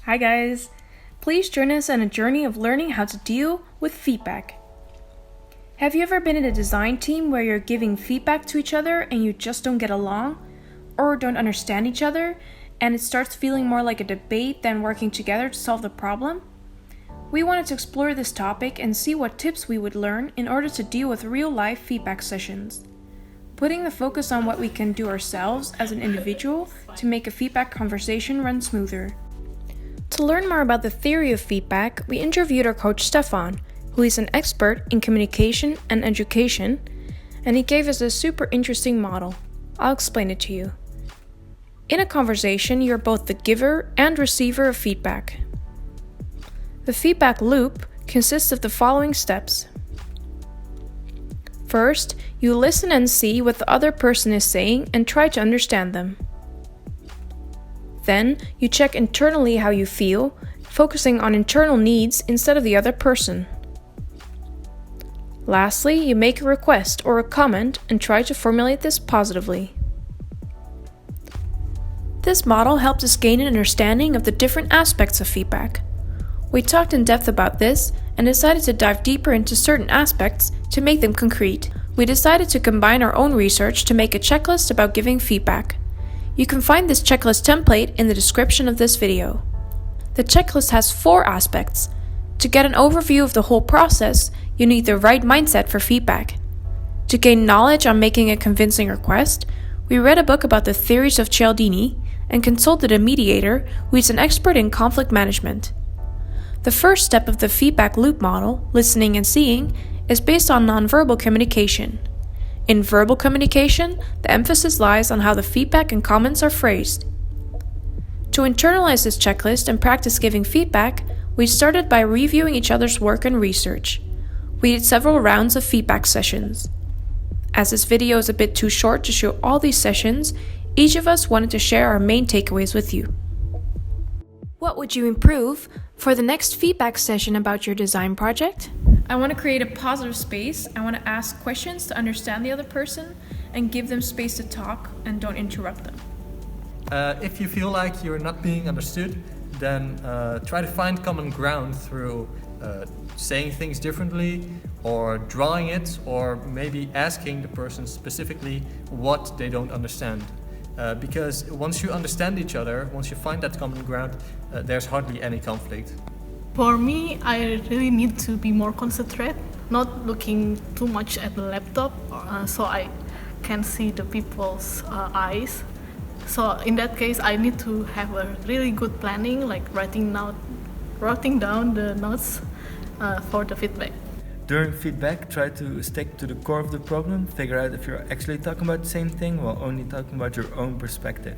Hi guys! Please join us on a journey of learning how to deal with feedback. Have you ever been in a design team where you're giving feedback to each other and you just don't get along or don't understand each other and it starts feeling more like a debate than working together to solve the problem? We wanted to explore this topic and see what tips we would learn in order to deal with real-life feedback sessions, putting the focus on what we can do ourselves as an individual to make a feedback conversation run smoother. To learn more about the theory of feedback, we interviewed our coach Stefan, who is an expert in communication and education, and he gave us a super interesting model. I'll explain it to you. In a conversation, you're both the giver and receiver of feedback. The feedback loop consists of the following steps. First, you listen and see what the other person is saying and try to understand them. Then, you check internally how you feel, focusing on internal needs instead of the other person. Lastly, you make a request or a comment and try to formulate this positively. This model helped us gain an understanding of the different aspects of feedback. We talked in depth about this and decided to dive deeper into certain aspects to make them concrete. We decided to combine our own research to make a checklist about giving feedback. You can find this checklist template in the description of this video. The checklist has 4 aspects. To get an overview of the whole process, you need the right mindset for feedback. To gain knowledge on making a convincing request, we read a book about the theories of Cialdini and consulted a mediator who is an expert in conflict management. The first step of the feedback loop model, listening and seeing, is based on nonverbal communication. In verbal communication, the emphasis lies on how the feedback and comments are phrased. To internalize this checklist and practice giving feedback, we started by reviewing each other's work and research. We did several rounds of feedback sessions. As this video is a bit too short to show all these sessions, each of us wanted to share our main takeaways with you. What would you improve for the next feedback session about your design project? I want to create a positive space. I want to ask questions to understand the other person and give them space to talk and don't interrupt them. If you feel like you're not being understood, then try to find common ground through saying things differently or drawing it, or maybe asking the person specifically what they don't understand. Because once you understand each other, once you find that common ground, there's hardly any conflict. For me, I really need to be more concentrated, not looking too much at the laptop, so I can see the people's eyes. So in that case, I need to have a really good planning, like writing down the notes for the feedback. During feedback, try to stick to the core of the problem, figure out if you're actually talking about the same thing while only talking about your own perspective.